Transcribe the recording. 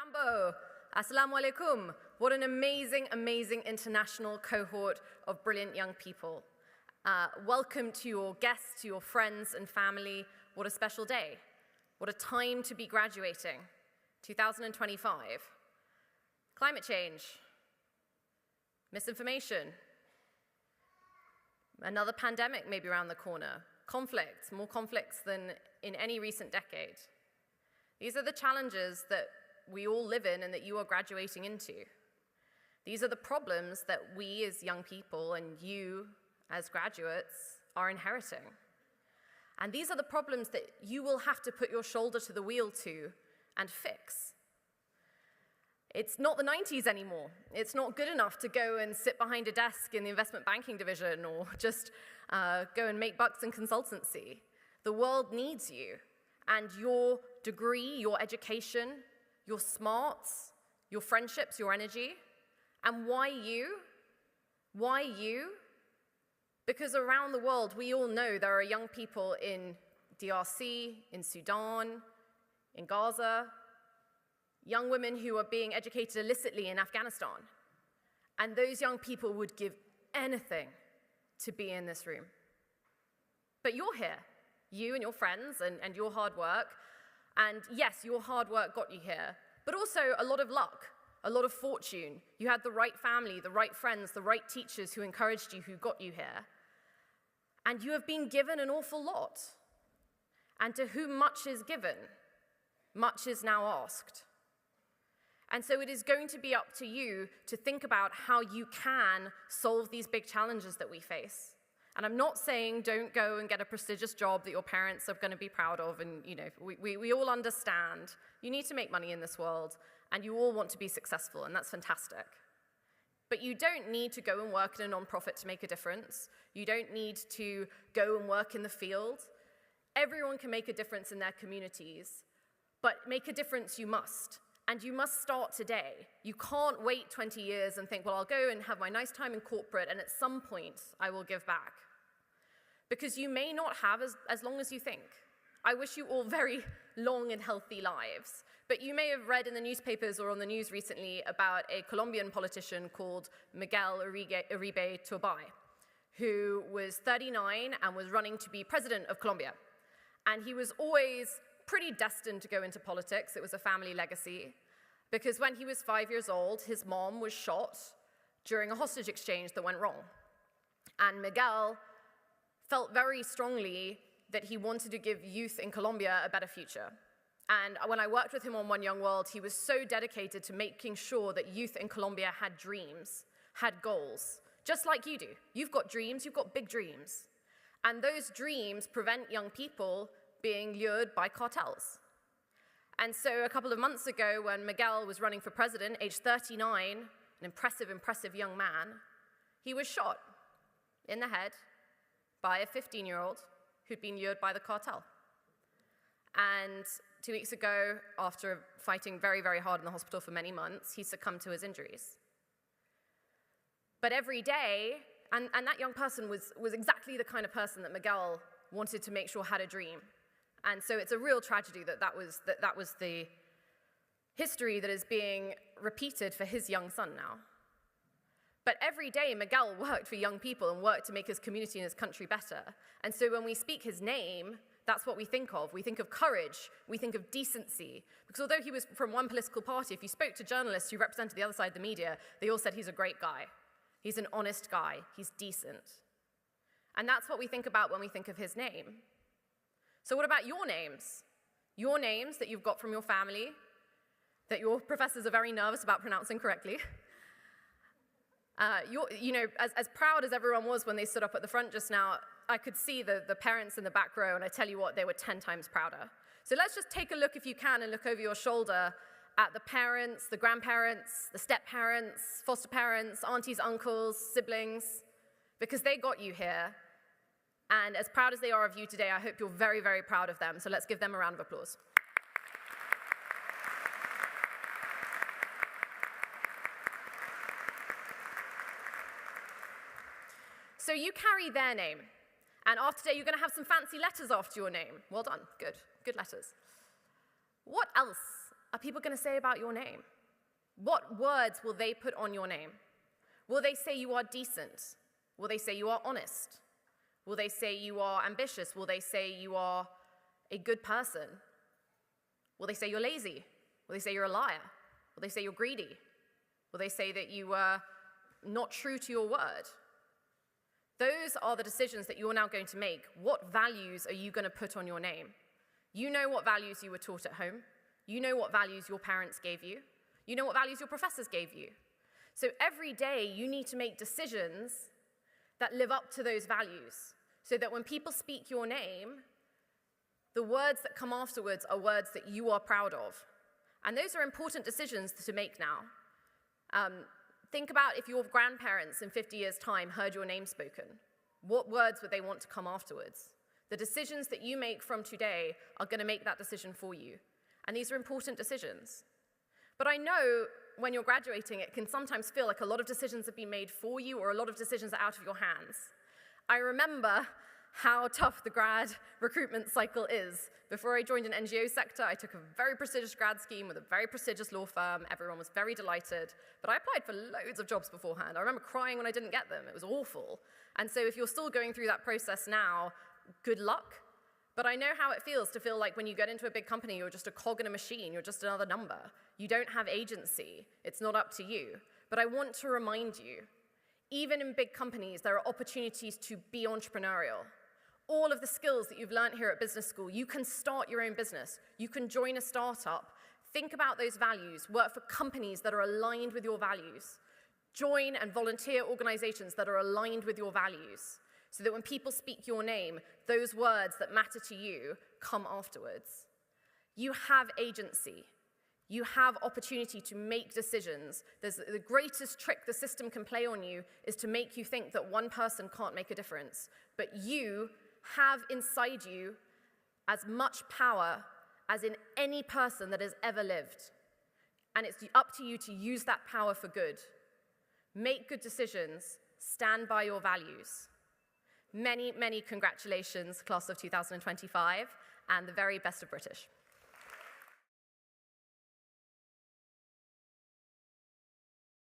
Jambo, Assalamu alaikum. What an amazing, amazing international cohort of brilliant young people. Welcome to your guests, to your friends and family. What a special day. What a time to be graduating. 2025. Climate change. Misinformation. Another pandemic maybe around the corner. Conflicts, more conflicts than in any recent decade. These are the challenges that we all live in and that you are graduating into. These are the problems that we as young people and you as graduates are inheriting. And these are the problems that you will have to put your shoulder to the wheel to and fix. It's not the 90s anymore. It's not good enough to go and sit behind a desk in the investment banking division or just go and make bucks in consultancy. The world needs you, and your degree, your education, your smarts, your friendships, your energy. And why you? Why you? Because around the world, we all know there are young people in DRC, in Sudan, in Gaza, young women who are being educated illicitly in Afghanistan. And those young people would give anything to be in this room. But you're here, you and your friends and your hard work. And yes, your hard work got you here, but also a lot of luck, a lot of fortune. You had the right family, the right friends, the right teachers who encouraged you, who got you here. And you have been given an awful lot. And to whom much is given, much is now asked. And so it is going to be up to you to think about how you can solve these big challenges that we face. And I'm not saying don't go and get a prestigious job that your parents are going to be proud of, and we all understand. You need to make money in this world, and you all want to be successful, and that's fantastic. But you don't need to go and work in a nonprofit to make a difference. You don't need to go and work in the field. Everyone can make a difference in their communities, but make a difference you must. And you must start today. You can't wait 20 years and think, well, I'll go and have my nice time in corporate, and at some point, I will give back. Because you may not have as long as you think. I wish you all very long and healthy lives. But you may have read in the newspapers or on the news recently about a Colombian politician called Miguel Uribe Turbay, who was 39 and was running to be president of Colombia. And he was always pretty destined to go into politics. It was a family legacy, because when he was 5 years old, his mom was shot during a hostage exchange that went wrong. And Miguel felt very strongly that he wanted to give youth in Colombia a better future. And when I worked with him on One Young World, he was so dedicated to making sure that youth in Colombia had dreams, had goals, just like you do. You've got dreams, you've got big dreams. And those dreams prevent young people being lured by cartels. And so a couple of months ago, when Miguel was running for president, age 39, an impressive young man, he was shot in the head by a 15-year-old who'd been lured by the cartel. And 2 weeks ago, after fighting very, very hard in the hospital for many months, he succumbed to his injuries. But every day, and that young person was exactly the kind of person that Miguel wanted to make sure had a dream. And so it's a real tragedy that was the history that is being repeated for his young son now. But every day, Miguel worked for young people and worked to make his community and his country better. And so when we speak his name, that's what we think of. We think of courage. We think of decency. Because although he was from one political party, if you spoke to journalists who represented the other side of the media, they all said he's a great guy. He's an honest guy. He's decent. And that's what we think about when we think of his name. So what about your names? Your names that you've got from your family, that your professors are very nervous about pronouncing correctly. As proud as everyone was when they stood up at the front just now, I could see the parents in the back row, and I tell you what, they were 10 times prouder. So let's just take a look, if you can, and look over your shoulder at the parents, the grandparents, the step-parents, foster parents, aunties, uncles, siblings, because they got you here. And as proud as they are of you today, I hope you're very, very proud of them. So let's give them a round of applause. So you carry their name. And after today, you're going to have some fancy letters after your name. Well done. Good. Good letters. What else are people going to say about your name? What words will they put on your name? Will they say you are decent? Will they say you are honest? Will they say you are ambitious? Will they say you are a good person? Will they say you're lazy? Will they say you're a liar? Will they say you're greedy? Will they say that you are not true to your word? Those are the decisions that you're now going to make. What values are you going to put on your name? You know what values you were taught at home. You know what values your parents gave you. You know what values your professors gave you. So every day you need to make decisions that live up to those values, so that when people speak your name, the words that come afterwards are words that you are proud of. And those are important decisions to make now. Think about if your grandparents in 50 years' time heard your name spoken. What words would they want to come afterwards? The decisions that you make from today are going to make that decision for you. And these are important decisions. But I know when you're graduating, it can sometimes feel like a lot of decisions have been made for you, or a lot of decisions are out of your hands. I remember how tough the grad recruitment cycle is. Before I joined an NGO sector, I took a very prestigious grad scheme with a very prestigious law firm. Everyone was very delighted. But I applied for loads of jobs beforehand. I remember crying when I didn't get them. It was awful. And so if you're still going through that process now, good luck. But I know how it feels to feel like when you get into a big company, you're just a cog in a machine. You're just another number. You don't have agency. It's not up to you. But I want to remind you, even in big companies, there are opportunities to be entrepreneurial. All of the skills that you've learned here at business school, you can start your own business. You can join a startup. Think about those values. Work for companies that are aligned with your values. Join and volunteer organizations that are aligned with your values, so that when people speak your name, those words that matter to you come afterwards. You have agency. You have opportunity to make decisions. The greatest trick the system can play on you is to make you think that one person can't make a difference. But you have inside you as much power as in any person that has ever lived. And it's up to you to use that power for good. Make good decisions. Stand by your values. Many, many congratulations, class of 2025, and the very best of British.